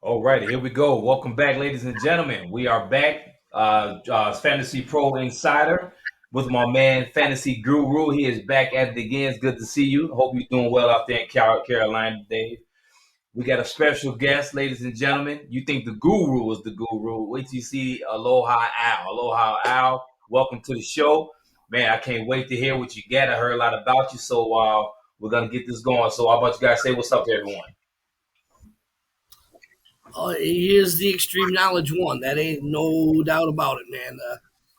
All righty, here we go. Welcome back, ladies and gentlemen. We are back. Fantasy Pro Insider with my man, Fantasy Guru. He is back at it again. It's good to see you. Hope you're doing well out there in Carolina today. We got a special guest, ladies and gentlemen. You think the Guru is the Guru? Wait till you see Aloha Al. Aloha Al, welcome to the show. Man, I can't wait to hear what you got. I heard a lot about you, so we're going to get this going. So, how about you guys say what's up to everyone? He is the extreme knowledge one. That ain't no doubt about it, man.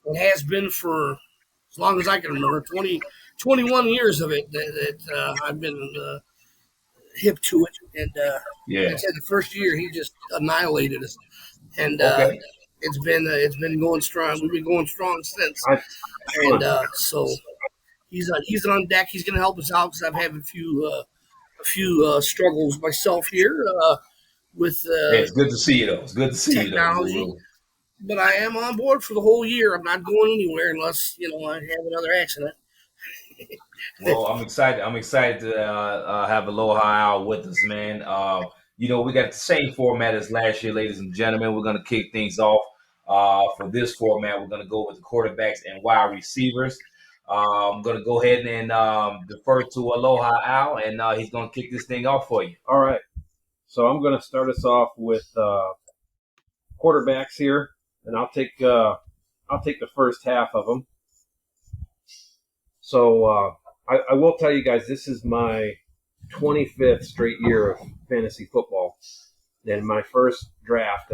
It has been for as long as I can remember 21 years of it that I've been hip to it. And like I Yeah. said, the first year he just annihilated us. And Okay. it's been going strong. We've been going strong since. I, And so he's on deck. He's going to help us out because I've had a few struggles myself here with Hey, it's good to see you, though. It's good to see you, though, technology. Guru. But I am on board for the whole year. I'm not going anywhere unless I have another accident. Well, I'm excited. I'm excited to have Aloha Al with us, man. We got the same format as last year, ladies and gentlemen. We're going to kick things off for this format. We're going to go with the quarterbacks and wide receivers. I'm going to go ahead and defer to Aloha Al, and he's going to kick this thing off for you. all right. So I'm going to start us off with quarterbacks here, and I'll take the first half of them. So I will tell you guys, this is my 25th straight year of fantasy football. In my first draft,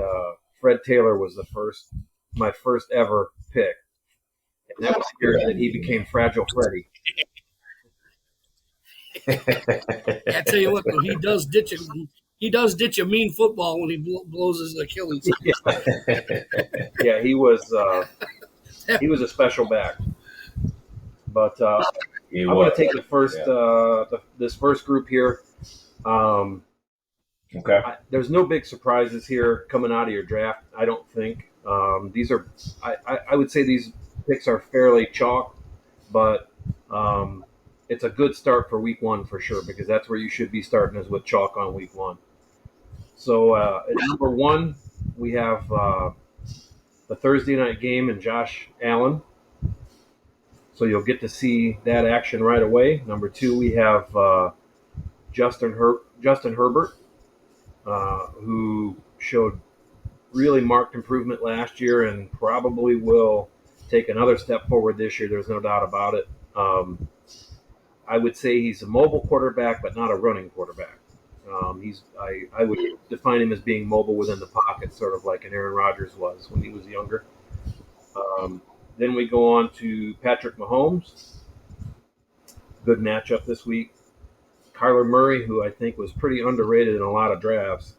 Fred Taylor was my first ever pick, and that was the year that he became Fragile Freddy. I tell you what, though, he does ditch it. He does ditch a mean football when he blows his Achilles. Yeah, he was a special back. But I'm going to take the first this first group here. Okay. There's no big surprises here coming out of your draft, I don't think. These are I would say these picks are fairly chalk, but it's a good start for week one for sure, because that's where you should be starting, is with chalk on week one. So at number one, we have the Thursday night game and Josh Allen. So you'll get to see that action right away. Number two, we have Justin Herbert, who showed really marked improvement last year and probably will take another step forward this year. There's no doubt about it. I would say he's a mobile quarterback, but not a running quarterback. I would define him as being mobile within the pocket, sort of like an Aaron Rodgers was when he was younger. Then we go on to Patrick Mahomes. Good matchup this week. Kyler Murray, who I think was pretty underrated in a lot of drafts.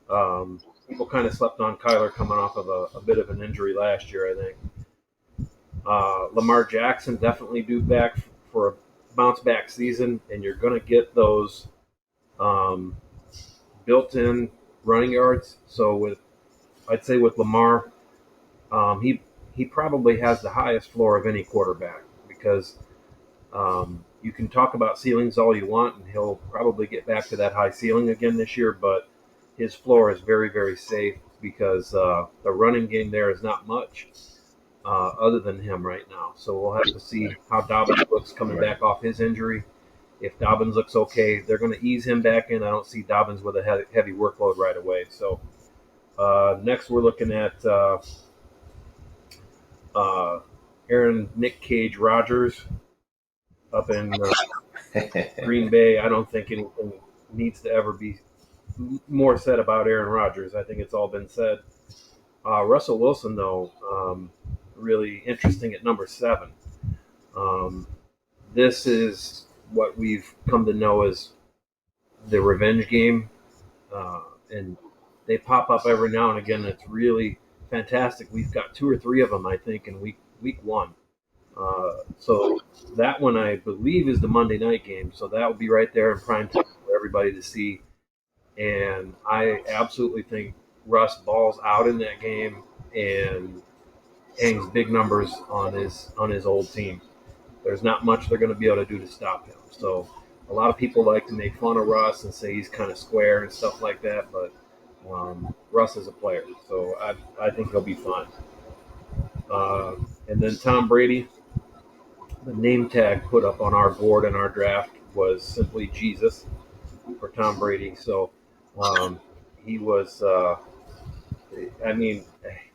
People kind of slept on Kyler coming off of a bit of an injury last year, I think. Lamar Jackson definitely due back for a bounce back season, and you're going to get those built-in running yards. So I'd say with Lamar, he probably has the highest floor of any quarterback, because you can talk about ceilings all you want, and he'll probably get back to that high ceiling again this year, but his floor is very, very safe, because the running game there is not much other than him right now. So we'll have to see how Dobbins looks coming back off his injury. If Dobbins looks okay, they're going to ease him back in. I don't see Dobbins with a heavy workload right away. So next we're looking at Aaron Nick Cage Rodgers up in Green Bay. I don't think anything needs to ever be more said about Aaron Rodgers. I think it's all been said. Russell Wilson, though, really interesting at number 7. This is what we've come to know as the revenge game, and they pop up every now and again. It's really fantastic. We've got 2 or 3 of them, I think, in week one. So that one, I believe, is the Monday night game. So that will be right there in prime time for everybody to see. And I absolutely think Russ balls out in that game and hangs big numbers on his old team. There's not much they're going to be able to do to stop him. So a lot of people like to make fun of Russ and say he's kind of square and stuff like that, but Russ is a player, so I think he'll be fine. And then Tom Brady, the name tag put up on our board in our draft was simply Jesus for Tom Brady. So he was, I mean,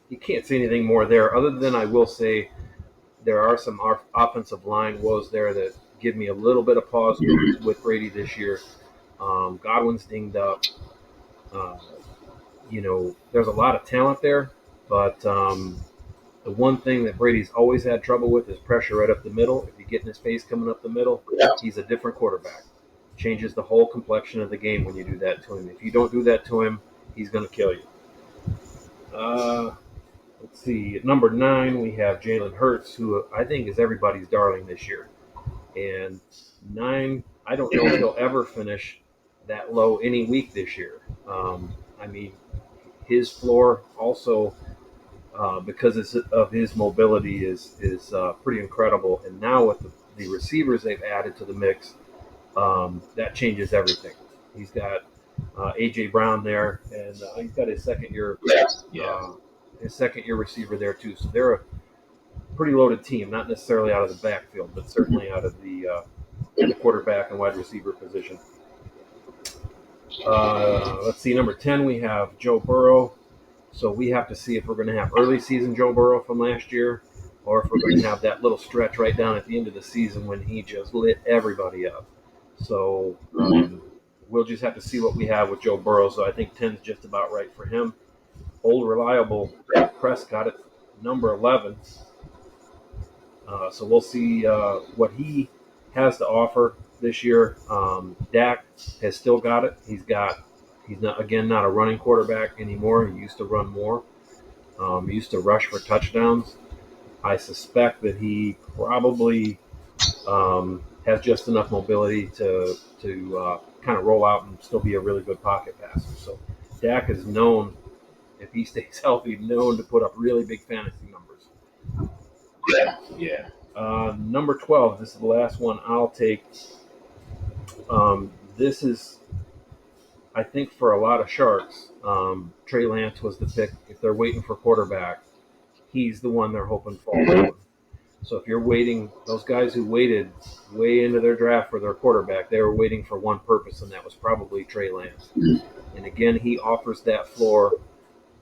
you can't say anything more there other than I will say there are some offensive line woes there that give me a little bit of pause with Brady this year. Godwin's dinged up. Uh, there's a lot of talent there, but the one thing that Brady's always had trouble with is pressure right up the middle. If you get in his face coming up the middle, he's a different quarterback. Changes the whole complexion of the game when you do that to him. If you don't do that to him, he's going to kill you. Uh, let's see. At number 9, we have Jalen Hurts, who I think is everybody's darling this year. And 9, I don't know if he'll ever finish that low any week this year. I mean, his floor also because of his mobility is pretty incredible. And now with the receivers they've added to the mix, that changes everything. He's got AJ Brown there, and he's got Yeah. his second year receiver there too. So they're a pretty loaded team, not necessarily out of the backfield, but certainly out of the quarterback and wide receiver position. Let's see, number 10 we have Joe Burrow. So we have to see if we're going to have early season Joe Burrow from last year, or if we're going to have that little stretch right down at the end of the season when he just lit everybody up. So we'll just have to see what we have with Joe Burrow. So I think 10 is just about right for him. Old reliable Prescott at number 11. So we'll see what he has to offer this year. Dak has still got it. He's not a running quarterback anymore. He used to run more. He used to rush for touchdowns. I suspect that he probably has just enough mobility to kind of roll out and still be a really good pocket passer. So Dak is known, if he stays healthy, known to put up really big fantasy numbers. Yeah. Number 12, this is the last one I'll take. This is, I think, for a lot of Sharks, Trey Lance was the pick. If they're waiting for quarterback, he's the one they're hoping falls on. So if you're waiting, those guys who waited way into their draft for their quarterback, they were waiting for one purpose, and that was probably Trey Lance. And again, he offers that floor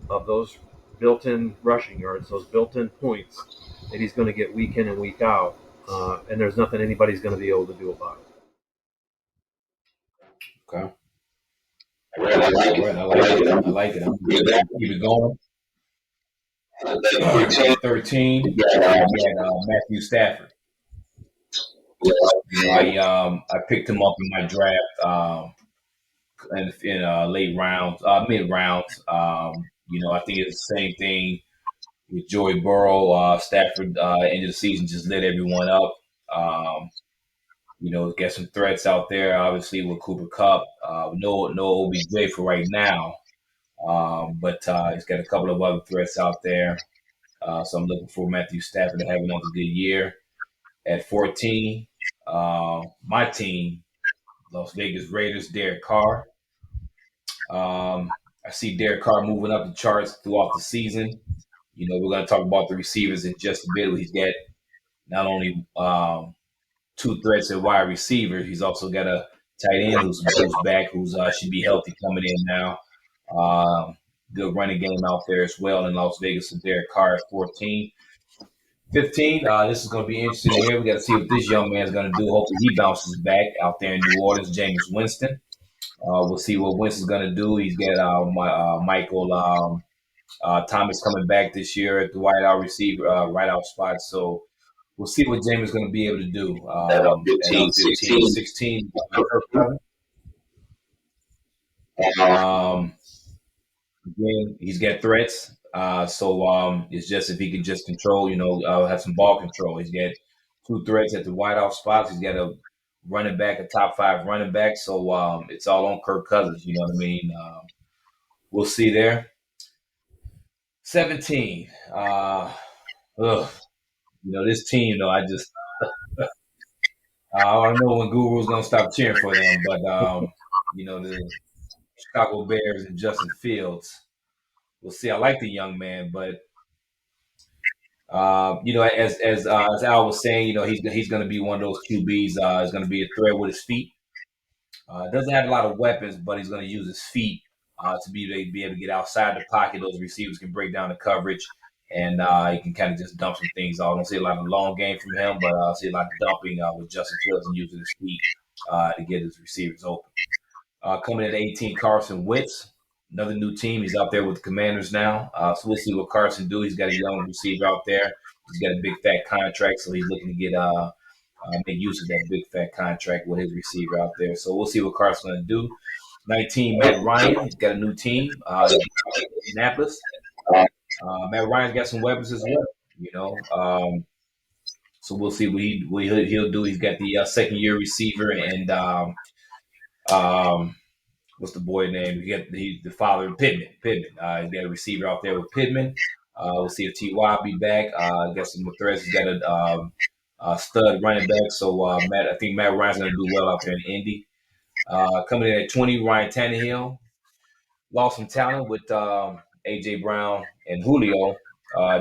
of those built-in rushing yards, those built-in points that he's going to get week in and week out, and there's nothing anybody's going to be able to do about it. Okay. All right. I like it. I like it. I'm going to keep it going. At 13, we had Matthew Stafford. I picked him up in my draft in late rounds, mid rounds. I think it's the same thing with Joey Burrow. Stafford end of the season just lit everyone up. Get some threats out there. Obviously with Cooper Cup, no OBJ for right now, but he's got a couple of other threats out there. So I'm looking for Matthew Stafford to have another good year. At 14, my team, Las Vegas Raiders, Derek Carr. I see Derek Carr moving up the charts throughout the season. We're going to talk about the receivers in just a bit. He's got not only two threats at wide receiver, he's also got a tight end who's back, who's should be healthy coming in now. Good running game out there as well in Las Vegas with Derek Carr at 14. 15, this is going to be interesting to hear. We got to see what this young man is going to do. Hopefully, he bounces back out there in New Orleans. Jameis Winston. We'll see what Winston's going to do. He's got Michael Thomas coming back this year at the wideout receiver, wideout spot. So we'll see what Jameis is going to be able to do. At 15, 16, Kirk Cousins. Again, he's got threats. So it's just if he can just control, have some ball control. He's got two threats at the wideout spots. He's got a running back, a top 5 running back. So it's all on Kirk Cousins. You know what I mean? We'll see there. 17. This team, I don't know when Guru's gonna stop cheering for them, but the Chicago Bears and Justin Fields. We'll see. I like the young man, but as Al was saying, he's going to be one of those QBs. He's going to be a threat with his feet. Doesn't have a lot of weapons, but he's going to use his feet to be able to get outside the pocket. Those receivers can break down the coverage, and he can kind of just dump some things off. I don't see a lot of long game from him, but I see a lot of dumping with Justin Fields and using his feet to get his receivers open. Coming in at 18, Carson Wentz, another new team. He's out there with the Commanders now. So we'll see what Carson do. He's got a young receiver out there. He's got a big fat contract, so he's looking to get make use of that big fat contract with his receiver out there. So we'll see what Carson's going to do. 19, Matt Ryan. He's got a new team, Indianapolis. Matt Ryan's got some weapons as well, so we'll see what he'll do. He's got the second-year receiver and what's the boy name? He's the father of Pittman. He's got a receiver out there with Pittman. We'll see if Ty will be back. Got some threats. He's got a stud running back. So I think Matt Ryan's going to do well out there in Indy. Coming in at 20, Ryan Tannehill. Lost some talent with A.J. Brown and Julio.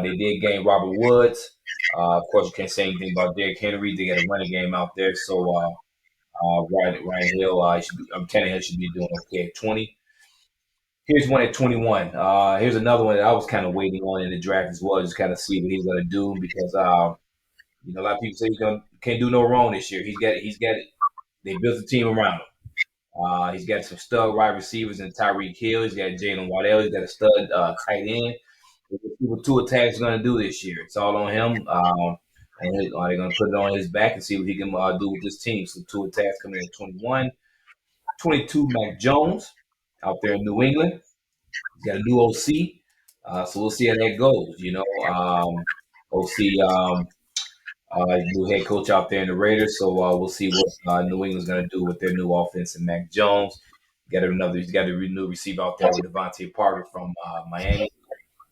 They did gain Robert Woods. Of course, you can't say anything about Derrick Henry. They got a running game out there. So Ryan Hill, Tannehill should be doing okay at 20. Here's one at 21. Here's another one that I was kind of waiting on in the draft as well, just kind of see what he's going to do because a lot of people say can't do no wrong this year. He's got it. They built the team around him. He's got some stud wide receivers in Tyreek Hill. He's got Jalen Waddell. He's got a stud tight end. What Tua Tagovailoa going to do this year? It's all on him. And are they going to put it on his back and see what he can do with this team? So Tua Tagovailoa coming in at 21. 22, Mac Jones out there in New England. He's got a new OC. So we'll see how that goes. OC, new head coach out there in the Raiders. So we'll see what New England's going to do with their new offense and Mac Jones. He's got a new receiver out there with Devontae Parker from Miami.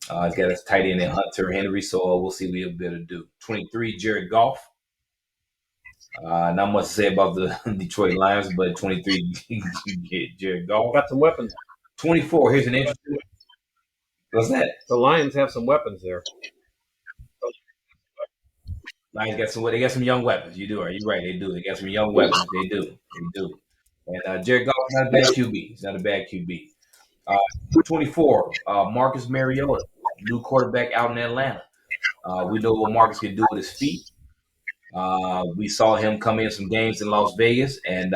He's got his tight end in Hunter Henry, so we'll see what he'll be able to do. 23, Jared Goff. Not much to say about the Detroit Lions, but 23, Jared Goff. Got some weapons. 24, here's an interesting. What's that? The Lions have some weapons there. Lions they got some young weapons. You're right, they do. They got some young weapons. They do. And Jared Goff is not a bad QB. He's not a bad QB. 24, Marcus Mariota, new quarterback out in Atlanta. We know what Marcus can do with his feet. We saw him come in some games in Las Vegas, and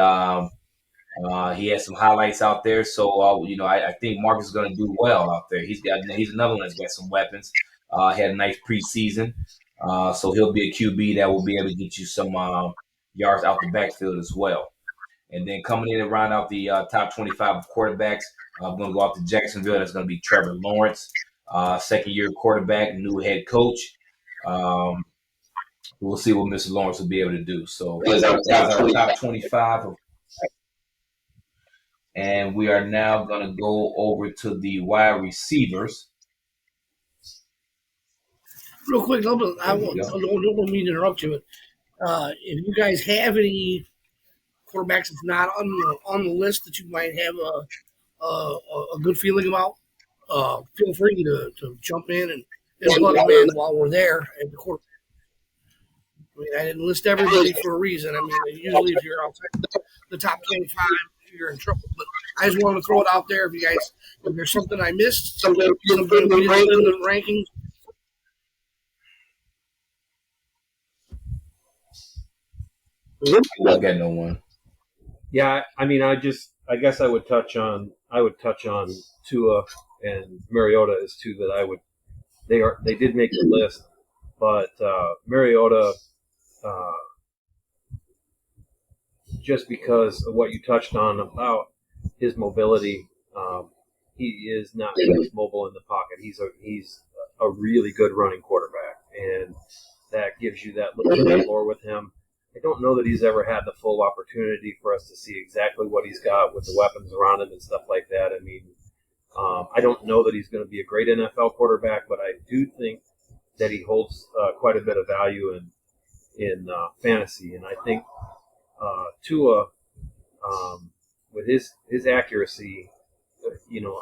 he had some highlights out there. So, I think Marcus is going to do well out there. He's another one that's got some weapons. Had a nice preseason. So he'll be a QB that will be able to get you some yards out the backfield as well. And then coming in and round out the top 25 quarterbacks, I'm going to go out to Jacksonville. That's going to be Trevor Lawrence, second-year quarterback, new head coach. We'll see what Mr. Lawrence will be able to do. So that's our top 25. And we are now going to go over to the wide receivers. Real quick, I don't mean to interrupt you, but if you guys have any quarterbacks that's not on the list that you might have a good feeling about, feel free to jump in and plug them in while we're there at the quarterback. I mean, I didn't list everybody for a reason. I mean, usually if you're outside the top 25, you're in trouble. But I just wanted to throw it out there. If there's something I missed, something we didn't put in the rankings. I got no one. Yeah, I mean, I guess I would touch on Tua and Mariota as two that they did make the list, but Mariota, just because of what you touched on about his mobility, he is not as mobile in the pocket. He's a really good running quarterback, and that gives you that little bit more with him. I don't know that he's ever had the full opportunity for us to see exactly what he's got with the weapons around him and stuff like that. I mean, I don't know that he's going to be a great NFL quarterback, but I do think that he holds quite a bit of value in fantasy. And I think Tua, with his accuracy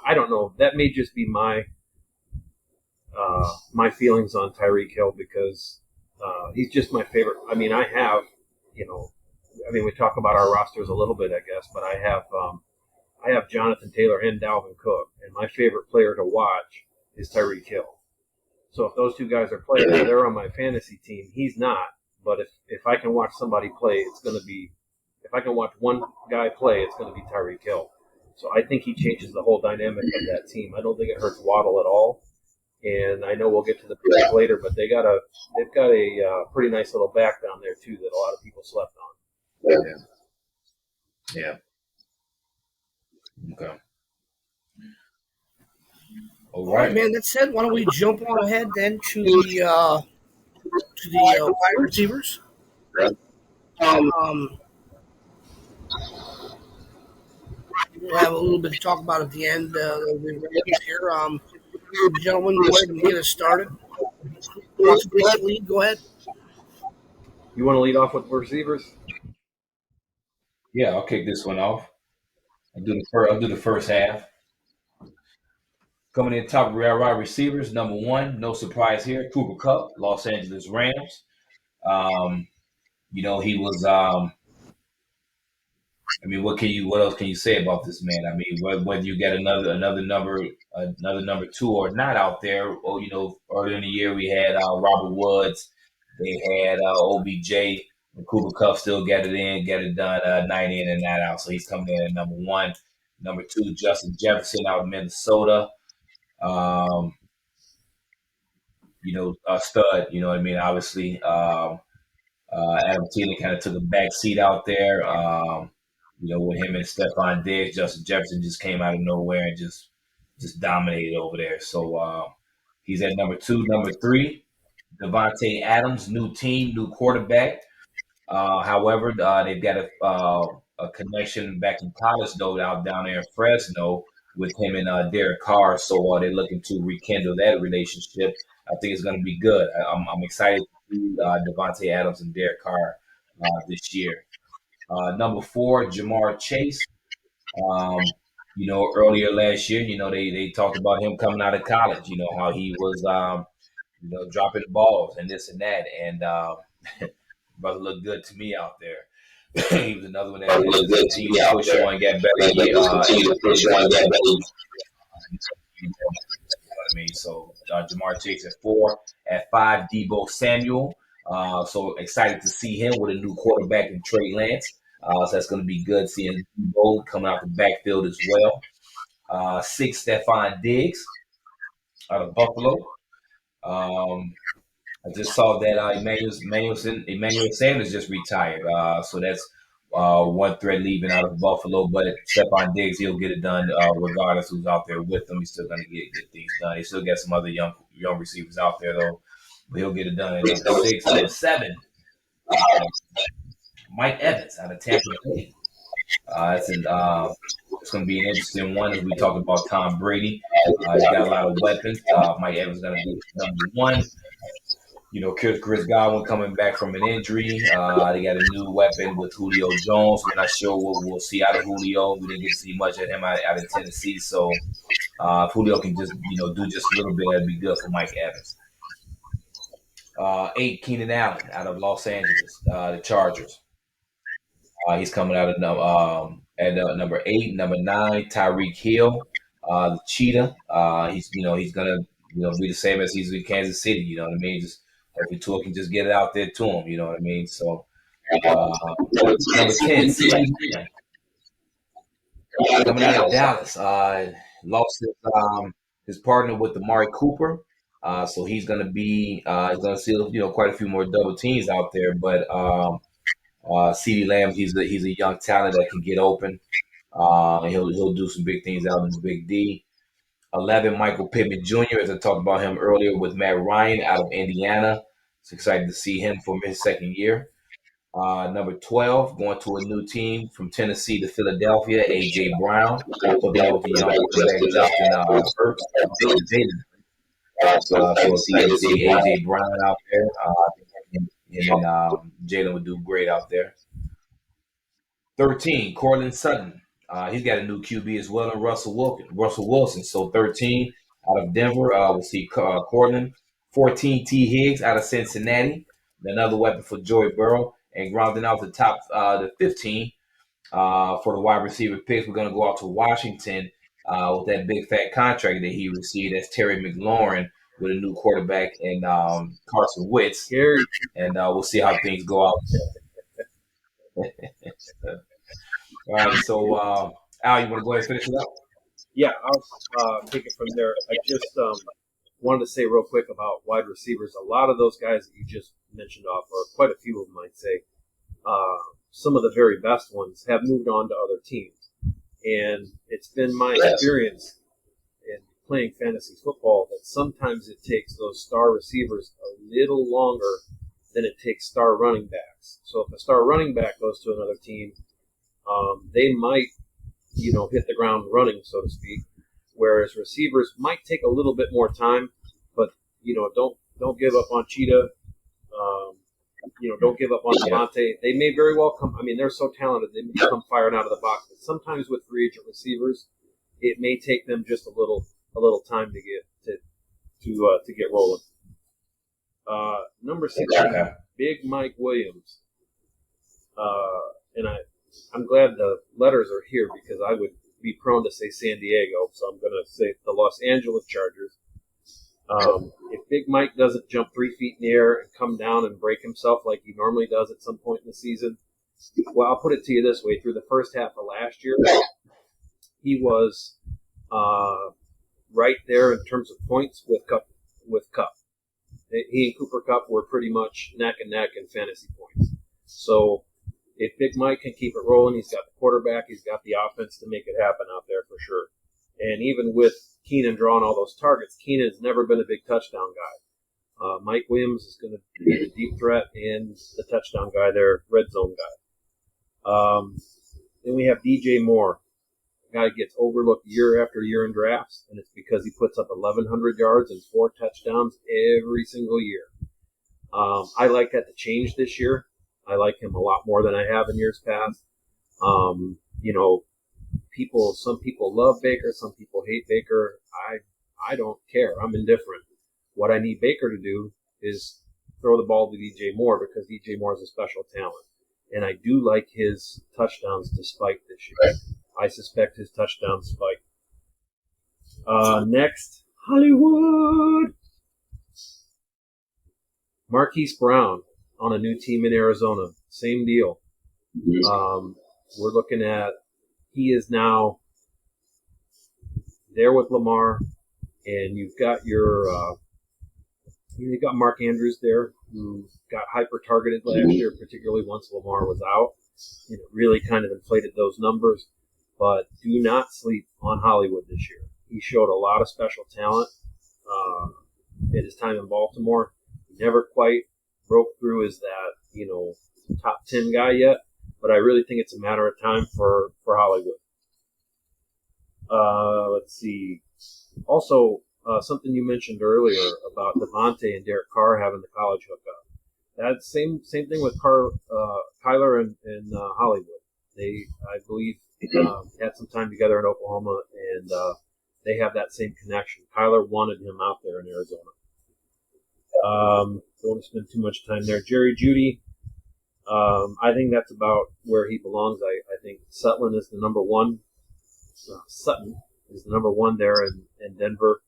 I don't know. That may just be my feelings on Tyreek Hill because he's just my favorite. I mean, you know, we talk about our rosters a little bit, I guess, but I have Jonathan Taylor and Dalvin Cook, and my favorite player to watch is Tyreek Hill. So if those two guys are playing, they're on my fantasy team. He's not, but if I can watch somebody play, it's going to be if I can watch one guy play, it's going to be Tyreek Hill. So I think he changes the whole dynamic of that team. I don't think it hurts Waddle at all. And I know we'll get to the pick later, but they've got a pretty nice little back down there too that a lot of people slept on. Yeah. Yeah. Okay. All All right, right. man. That said, why don't we jump on ahead then to the wide receivers? Um, we'll have a little bit to talk about at the end of the Rams here. Gentlemen, go ahead and get us started. Who wants to take the lead? Go ahead. You want to lead off with receivers? Yeah, I'll kick this one off. I'll do the first half. Coming in top wide receivers, number one, no surprise here, Cooper Kupp, Los Angeles Rams. Um, he was. What else can you say about this man? I mean, whether you get another number two or not out there. Or earlier in the year we had Robert Woods, they had OBJ, and Cooper Kupp still get it done, night in and night out. So he's coming in at number one. Number two, Justin Jefferson out of Minnesota. Um, a stud. You know what I mean? Obviously, Adam Thielen kind of took a back seat out there. With him and Stephon Diggs, Justin Jefferson just came out of nowhere and just dominated over there. So he's at number two. Number three, Devontae Adams, new team, new quarterback. However, they've got a connection back in college though out down there in Fresno with him and Derek Carr. So they're looking to rekindle that relationship. I think it's going to be good. I'm excited to see Devontae Adams and Derek Carr this year. Number four, Jamar Chase. Um, earlier last year, they talked about him coming out of college. How he was, dropping balls and this and that, and brother looked good to me out there. He was another one that just continued to push on and get better. You know what I mean? So Jamar Chase at four, at five, Debo Samuel. So excited to see him with a new quarterback in Trey Lance. So that's going to be good seeing Debo coming out the backfield as well. Six, Stephon Diggs out of Buffalo. Um, I just saw that Emmanuel Sanders just retired. So that's one thread leaving out of Buffalo. But Stephon Diggs, he'll get it done regardless who's out there with him. He's still going to get things done. He still got some other young receivers out there though, but he'll get it done. At number six, number seven, Mike Evans out of Tampa Bay. It's going to be an interesting one as we talk about Tom Brady. He's got a lot of weapons. Mike Evans is going to be number one. Chris Godwin coming back from an injury. They got a new weapon with Julio Jones. We're not sure what we'll see out of Julio. We didn't get to see much of him out of Tennessee. So if Julio can just do just a little bit, that'd be good for Mike Evans. Eight, Keenan Allen out of Los Angeles, the Chargers. He's coming out of at number eight. Number nine, Tyreek Hill, the Cheetah. He's gonna be the same as he's in Kansas City. You know what I mean? Just hopefully Tua can just get it out there to him. You know what I mean? So number 10, CD Lamb, coming out of Dallas. Lost his partner with Amari Cooper. So he's gonna see quite a few more double teams out there, but. CeeDee Lamb, he's a young talent that can get open. And he'll do some big things out in the Big D. 11, Michael Pittman Jr., as I talked about him earlier with Matt Ryan out of Indiana. It's excited to see him for his second year. Number 12, going to a new team from Tennessee to Philadelphia, A.J. Brown. So they with the young quarterback Justin Hurts. So excited to see A.J. Brown out there. And Jalen would do great out there. 13, Cortland Sutton He's got a new QB as well, and Russell Wilson. So 13 out of Denver. We'll see Cortland. 14 T Higgs out of Cincinnati. Another weapon for Joey Burrow. And rounding out the top, the 15 for the wide receiver picks, we're going to go out to Washington with that big fat contract that he received. That's Terry McLaurin with a new quarterback and Carson Wentz. Gary, And we'll see how things go out. All right, so Al, you want to go ahead and finish it up? yeah, I'll take it from there. I just wanted to say real quick about wide receivers. A lot of those guys that you just mentioned off, or quite a few of them, I'd say, some of the very best ones have moved on to other teams. And it's been my experience in playing fantasy football that sometimes it takes those star receivers a little longer than it takes star running backs. So if a star running back goes to another team, they might, hit the ground running, so to speak. Whereas receivers might take a little bit more time, but don't give up on Cheetah. Don't give up on Devontae. They may very well come. I mean, they're so talented; they may come firing out of the box. But sometimes with free agent receivers, it may take them just a little time to get rolling. Number 16, Big Mike Williams, and I'm glad the letters are here because I would be prone to say San Diego, so I'm going to say the Los Angeles Chargers. If Big Mike doesn't jump 3 feet in the air and come down and break himself like he normally does at some point in the season, well, I'll put it to you this way. Through the first half of last year, he was right there in terms of points with Cup. He and Cooper Kupp were pretty much neck and neck in fantasy points. So if Big Mike can keep it rolling, he's got the quarterback, he's got the offense to make it happen out there for sure. And even with Keenan drawing all those targets, Keenan's never been a big touchdown guy. Mike Williams is going to be the deep threat and the touchdown guy there, red zone guy. Then we have DJ Moore. The guy gets overlooked year after year in drafts, and it's because he puts up 1,100 yards and 4 touchdowns every single year. I like that to change this year. I like him a lot more than I have in years past. Some people love Baker, some people hate Baker. I don't care. I'm indifferent. What I need Baker to do is throw the ball to DJ Moore because DJ Moore is a special talent. And I do like his touchdowns to spike this year. I suspect his touchdowns spike. Next, Hollywood. Marquise Brown on a new team in Arizona. Same deal. We're looking at, he is now there with Lamar, and you've got you've got Mark Andrews there, who got hyper targeted last year, particularly once Lamar was out. And it really kind of inflated those numbers. But do not sleep on Hollywood this year. He showed a lot of special talent at his time in Baltimore. He never quite broke through as that, top 10 guy yet, but I really think it's a matter of time for Hollywood. Let's see. Also, something you mentioned earlier about Devontae and Derek Carr having the college hookup. That same thing with Kyler and Hollywood. They, I believe, had some time together in Oklahoma, and they have that same connection. Kyler wanted him out there in Arizona. Don't want to spend too much time there. Jerry Jeudy, I think that's about where he belongs. I think Sutton is the number one there in Denver.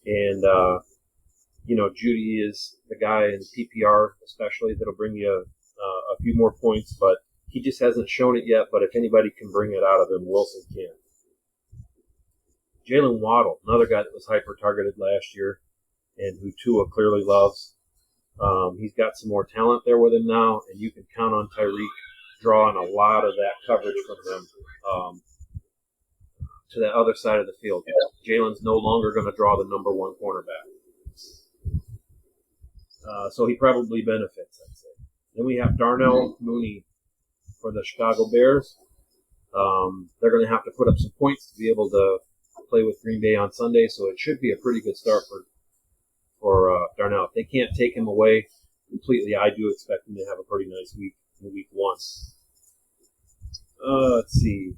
And, Jeudy is the guy in PPR, especially, that'll bring you a few more points, but he just hasn't shown it yet. But if anybody can bring it out of him, Wilson can. Jalen Waddle, another guy that was hyper-targeted last year and who Tua clearly loves. He's got some more talent there with him now, and you can count on Tyreek drawing a lot of that coverage from him to the other side of the field. Jalen's no longer going to draw the number one cornerback. So he probably benefits, I'd say. Then we have Darnell Mooney for the Chicago Bears. They're going to have to put up some points to be able to play with Green Bay on Sunday, so it should be a pretty good start for Darnell. If they can't take him away completely, I do expect him to have a pretty nice week in week one. Let's see.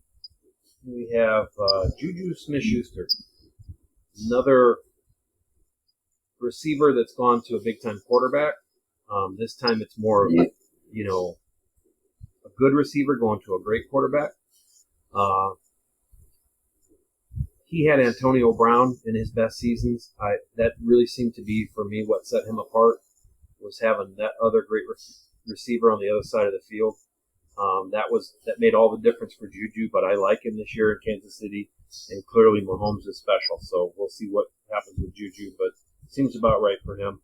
We have Juju Smith-Schuster, another receiver that's gone to a big-time quarterback. This time it's more of, a good receiver going to a great quarterback. He had Antonio Brown in his best seasons. That really seemed to be, for me, what set him apart, was having that other great receiver on the other side of the field. That made all the difference for Juju, but I like him this year in Kansas City, and clearly Mahomes is special, so we'll see what happens with Juju, but seems about right for him.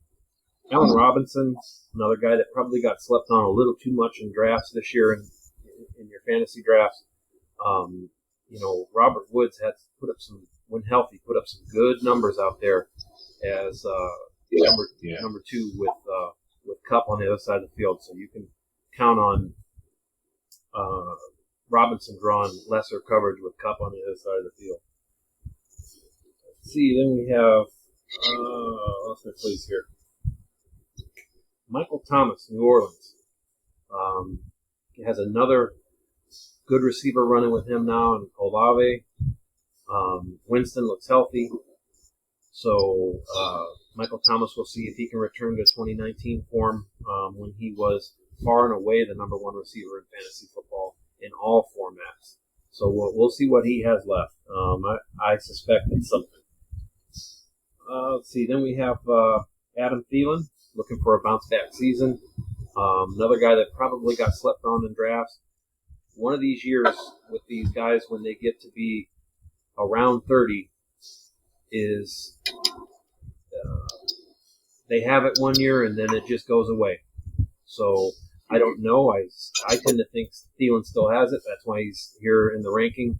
Allen Robinson, another guy that probably got slept on a little too much in drafts this year in your fantasy drafts. Robert Woods had put up when healthy, put up some good numbers out there as number two with Kupp on the other side of the field. So you can count on Robinson drawing lesser coverage with Kupp on the other side of the field. Let's see, then we have lost my place here. Michael Thomas, New Orleans. He has another good receiver running with him now in Olave. Winston looks healthy. So Michael Thomas, will see if he can return to 2019 form when he was far and away the number one receiver in fantasy football in all formats. So we'll see what he has left. I suspect it's something. Let's see. Then we have Adam Thielen, looking for a bounce-back season. Another guy that probably got slept on in drafts. One of these years with these guys, when they get to be around 30, is they have it one year and then it just goes away. So I don't know. I tend to think Thielen still has it. That's why he's here in the ranking.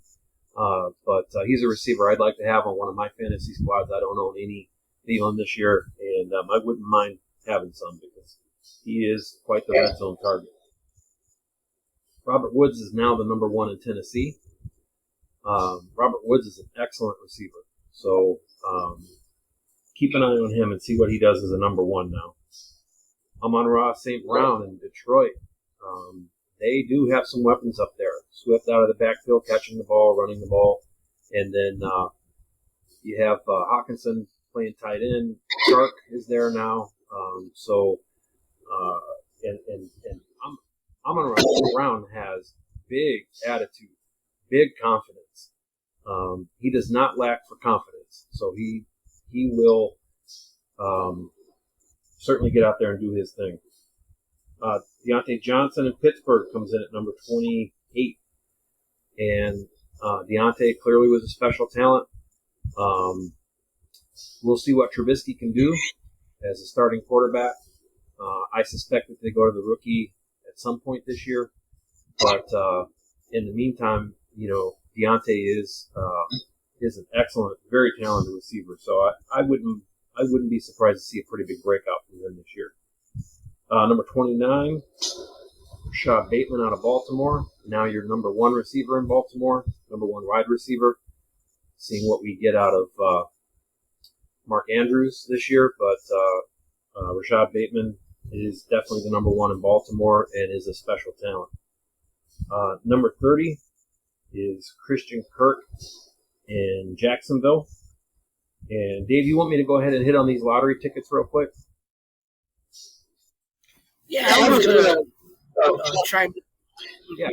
But he's a receiver I'd like to have on one of my fantasy squads. I don't own any Thielen this year, and I wouldn't mind having some because he is quite the red zone target. Robert Woods is now the number one in Tennessee. Robert Woods is an excellent receiver. So keep an eye on him and see what he does as a number one now. Amon-Ra St. Brown in Detroit. They do have some weapons up there. Swift out of the backfield, catching the ball, running the ball. And then you have Hawkinson playing tight end. Shark is there now. And Amon-Ra St. Brown has big attitude, big confidence. He does not lack for confidence. So he will certainly get out there and do his thing. Deontay Johnson in Pittsburgh comes in at number 28. And Deontay clearly was a special talent. We'll see what Trubisky can do as a starting quarterback. I suspect that they go to the rookie at some point this year. But in the meantime, Deontay is an excellent, very talented receiver. So I wouldn't be surprised to see a pretty big breakout from him this year. Number 29, Rashad Bateman out of Baltimore. Now your number one receiver in Baltimore, number one wide receiver. Seeing what we get out of Mark Andrews this year, but Rashad Bateman is definitely the number one in Baltimore and is a special talent. Number 30 is Christian Kirk in Jacksonville. And Dave, you want me to go ahead and hit on these lottery tickets real quick? Yeah, I was going to try. Yeah.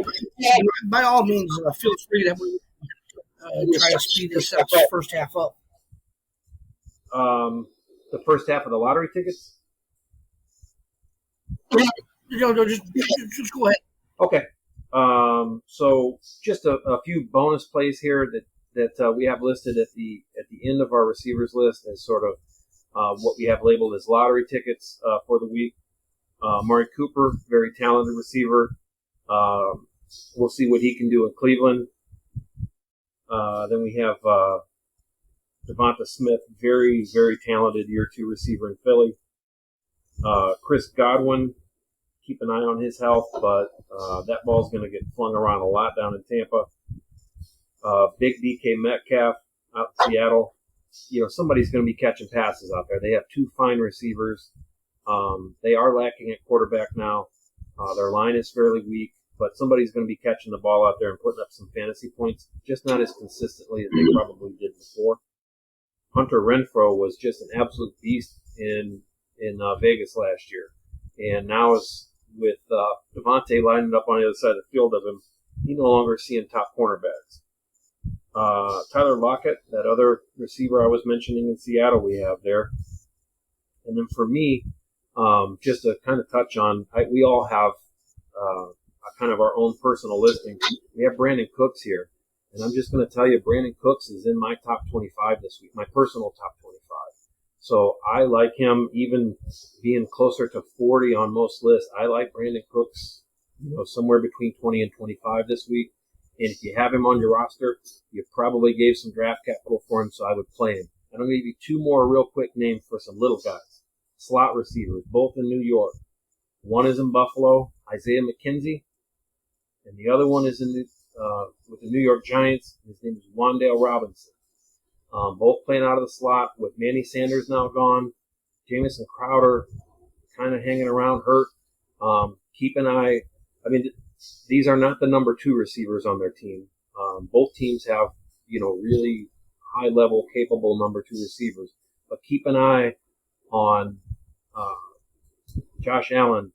By all means, feel free to try to speed this first half up. The first half of the lottery tickets? No, just go ahead. Okay. So just a few bonus plays here that we have listed at the end of our receivers list as sort of what we have labeled as lottery tickets for the week. Amari Cooper, very talented receiver. We'll see what he can do in Cleveland. Then we have Devonta Smith, very, very talented year two receiver in Philly. Chris Godwin, keep an eye on his health, but that ball's going to get flung around a lot down in Tampa. Big DK Metcalf out in Seattle. Somebody's going to be catching passes out there. They have two fine receivers. They are lacking at quarterback now. Their line is fairly weak, but somebody's going to be catching the ball out there and putting up some fantasy points, just not as consistently as they probably did before. Hunter Renfrow was just an absolute beast in Vegas last year, and now is with Devontae lining up on the other side of the field of him, he no longer seeing top cornerbacks. Tyler Lockett, that other receiver I was mentioning in Seattle, we have there. And then for me, just to kind of touch on, we all have kind of our own personal listing. We have Brandon Cooks here, and I'm just going to tell you, Brandon Cooks is in my top 25 this week, my personal top 25. So I like him, even being closer to 40 on most lists. I like Brandon Cooks, somewhere between 20 and 25 this week. And if you have him on your roster, you probably gave some draft capital for him, so I would play him. And I'm going to give you two more real quick names for some little guys. Slot receivers, both in New York. One is in Buffalo, Isaiah McKenzie, and the other one is with the New York Giants. His name is Wan'Dale Robinson. Both playing out of the slot with Manny Sanders now gone. Jamison Crowder kind of hanging around hurt. Keep an eye. I mean, these are not the number 2 receivers on their team. Both teams have, really high-level, capable number 2 receivers. But keep an eye on Josh Allen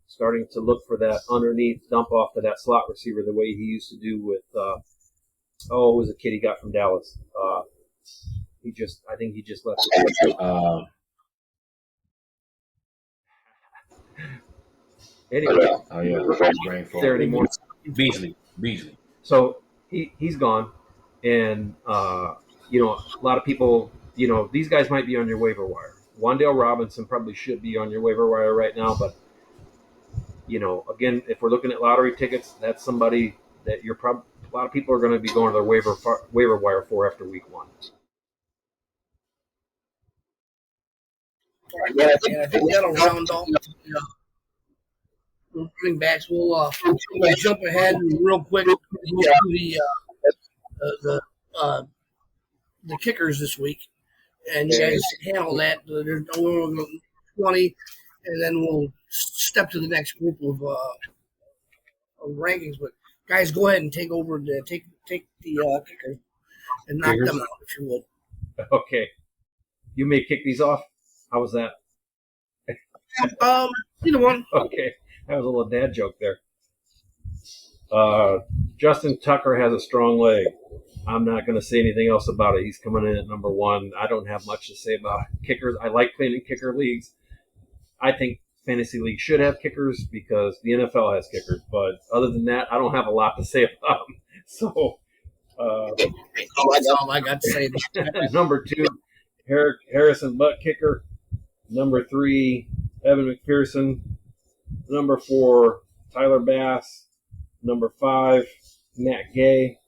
starting to look for that underneath dump off to that slot receiver the way he used to do with, it was a kid he got from Dallas. I think he just left. Anyway, there anymore. Beasley. So he's gone, and a lot of people, these guys might be on your waiver wire. Wan'Dale Robinson probably should be on your waiver wire right now, but again, if we're looking at lottery tickets, that's somebody that a lot of people are going to be going to their waiver wire for after week 1. Yeah, I think that'll round off running backs. We'll jump ahead real quick. We'll do the kickers this week, and you guys handle that. There's 20, and then we'll step to the next group of rankings. But guys, go ahead and take over. Take the kicker and knock them out if you would. Okay, you may kick these off. How was that? Either one. Okay, that was a little dad joke there. Justin Tucker has a strong leg. I'm not going to say anything else about it. He's coming in at number 1. I don't have much to say about kickers. I like playing in kicker leagues. I think fantasy leagues should have kickers because the NFL has kickers. But other than that, I don't have a lot to say about them. So that's all I got to say. Number 2, Harrison Butt kicker. Number 3, Evan McPherson. Number 4, Tyler Bass. Number 5, Matt Gay.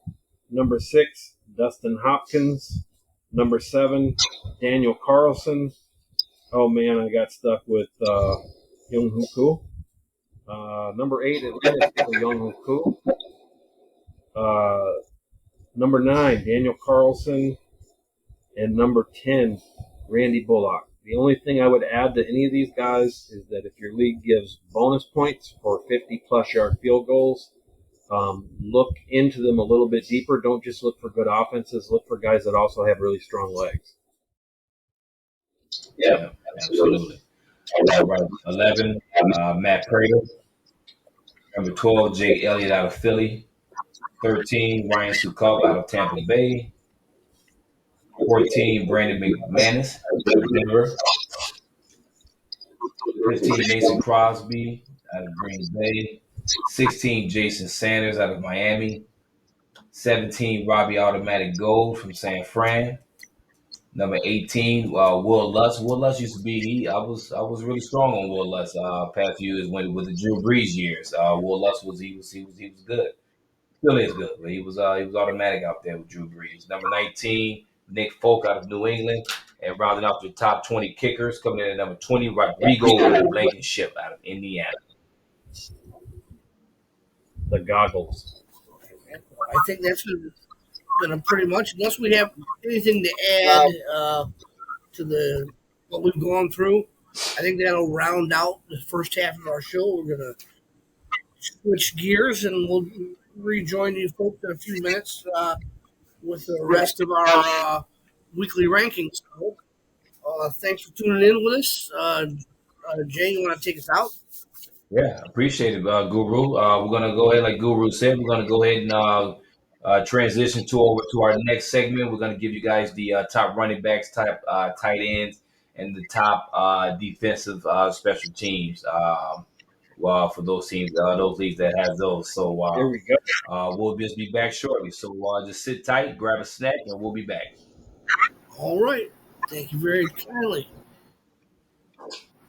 Number 6, Dustin Hopkins. Number 7, Daniel Carlson. Oh, man, I got stuck with Young-Hoo Koo. Number 8, Atlanta Young-Hoo Koo. Number 9, Daniel Carlson. And number 10, Randy Bullock. The only thing I would add to any of these guys is that if your league gives bonus points for 50-plus yard field goals, look into them a little bit deeper. Don't just look for good offenses. Look for guys that also have really strong legs. Yeah, absolutely. All right, 11, Matt Prater. Number 12, Jake Elliott out of Philly. 13, Ryan Sukup out of Tampa Bay. 14, Brandon McManus out of Denver. 15, Mason Crosby out of Green Bay. 16, Jason Sanders out of Miami. 17, Robbie Automatic Gold from San Fran. Number 18, Will Lutz. Will Lutz used to be I was really strong on Will Lutz past few years when with the Drew Brees years. Will Lutz was good. Still is good, but he was automatic out there with Drew Brees. Number 19, Nick Folk out of New England, and rounding out the top 20 kickers, coming in at number 20, Rodrigo Blankenship out of Indiana. The goggles. I think that's going to pretty much, unless we have anything to add to what we've gone through, I think that'll round out the first half of our show. We're going to switch gears, and we'll rejoin you folks in a few minutes with the rest of our weekly rankings. So, thanks for tuning in with us. Jay, you want to take us out? Yeah, appreciate it, Guru. We're gonna go ahead, like Guru said, we're gonna go ahead and transition to over to our next segment. We're gonna give you guys the top running backs, type tight ends, and the top defensive special teams. Well, for those teams, those leagues that have those. So Here we go. we'll just be back shortly. So just sit tight, grab a snack, and we'll be back. All right. Thank you very kindly.